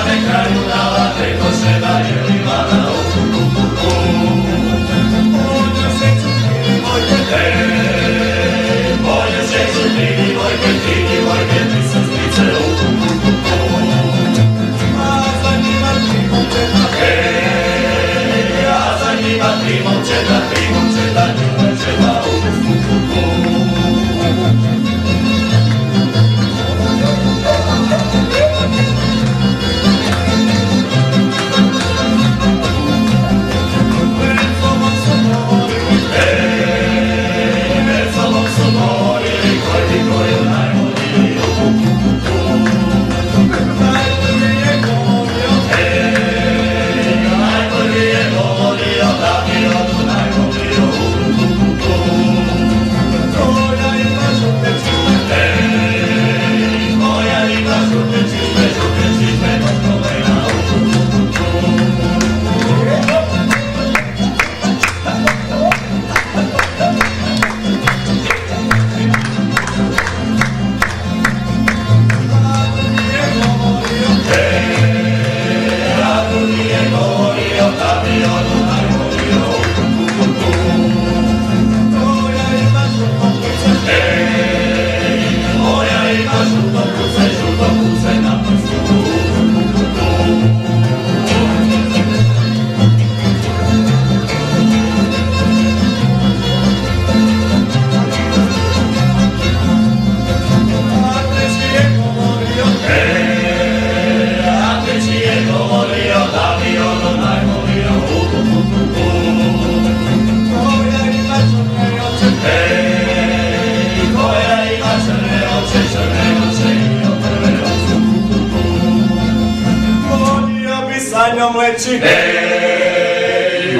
na kraju dala, preko seba je livana. Polje se čutili vojke, polje se čutili vojke, ti divojke, ti sestrice, a za njima tri momčeta, ljubećeta,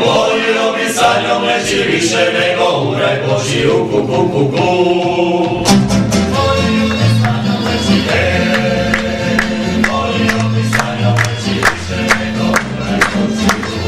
volio bi sa njom leći više nego u raj Božji u kuku. Volio bi sa njom leći, volio bi sa njom leći više nego u raj Božji u kuku.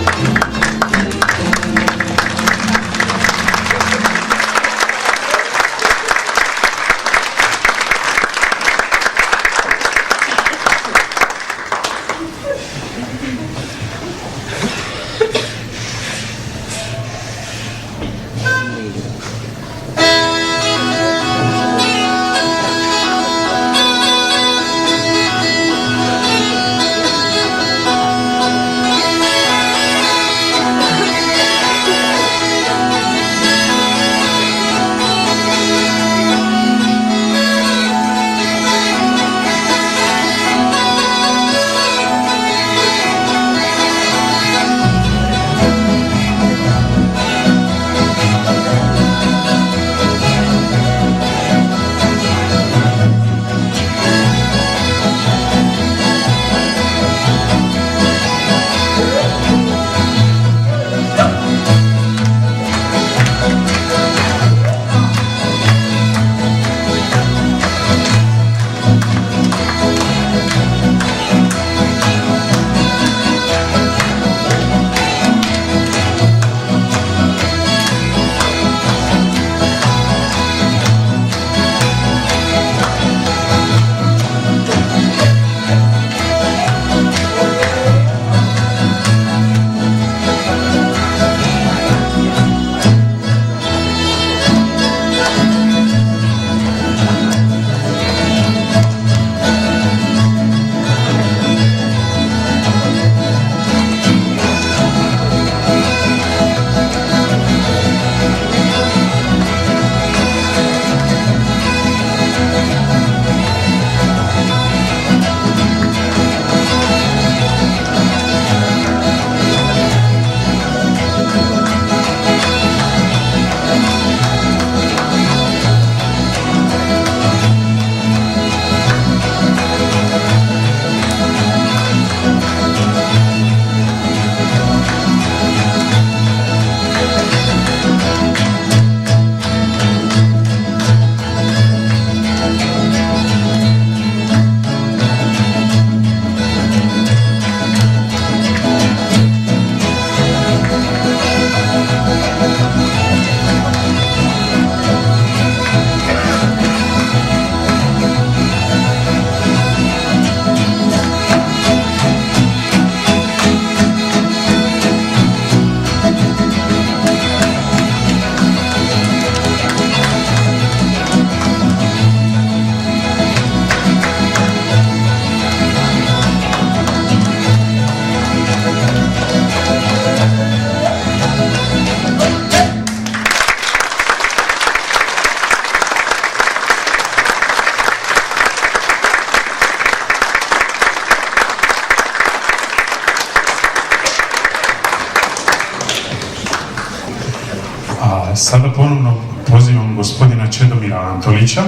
Sada ponovno pozivam gospodina Čedomira Antolića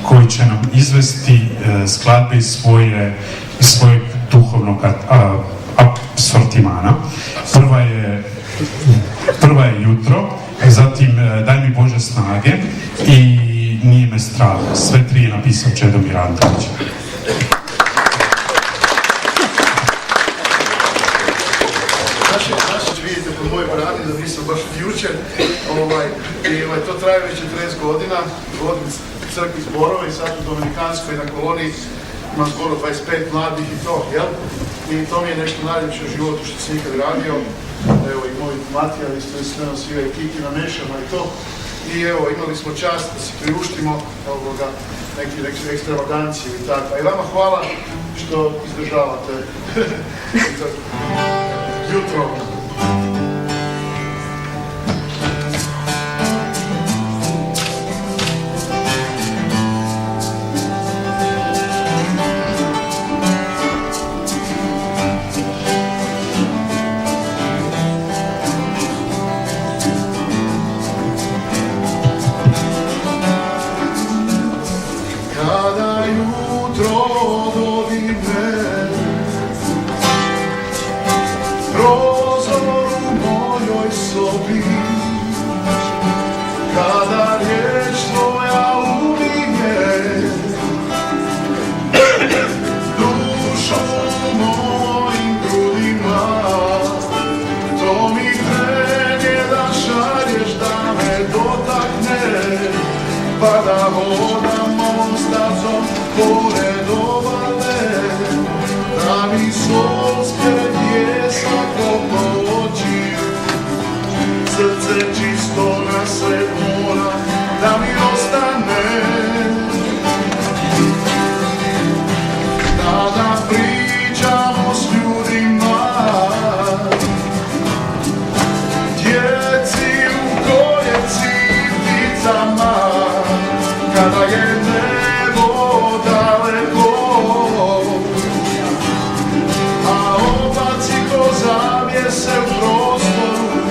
koji će nam izvesti skladbe iz svojeg duhovnog asortimana. Prva je Jutro, zatim Daj mi Bože snage i Nije me strah. Sve tri je napisao Čedomir Antolić. Naši vidite po mojoj brani da nisam baš od jučer. To traje već 40 godina. Vodim crkvi zborove i sad u Dominikanskoj na koloniji imam skoro 25 mladih i to, jel? I to mi je nešto najljepše u životu što sam nikad radio. Evo i moj Matija isto je sve nosio i Kiki na mešama i to. I evo, imali smo čast da si priuštimo neki ekstravagancije i tako. I vama hvala što izdržavate jutro. Kada jutro dođe prozor u mojoj sobi, kada riječ tvoja uminje dušu mojim grudima, to mi trenje da šalješ da me dotakne, pa da hodam ovom stazom pored obale, da mi solske pjesma popoći, srce čisto na sred mora, da mi ostane, da pričamo s ljudima, djeci u koljeci pticama, kada je nebo daleko, a obaci ko zavjese u prostoru,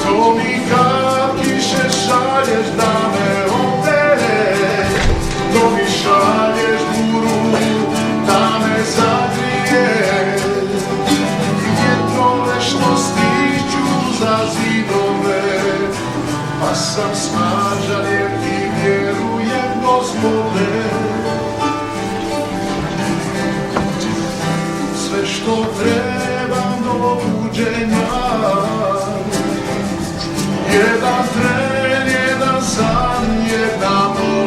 to mi kapiše šalješ da me opere, to mi šalješ buru da me zagrije, vjetrove što stiču za zidove, pa sam snažan jer ti vjerujem, Gospode. Sve što trebam do buđenja, jedan tren, jedan san, jedna noć.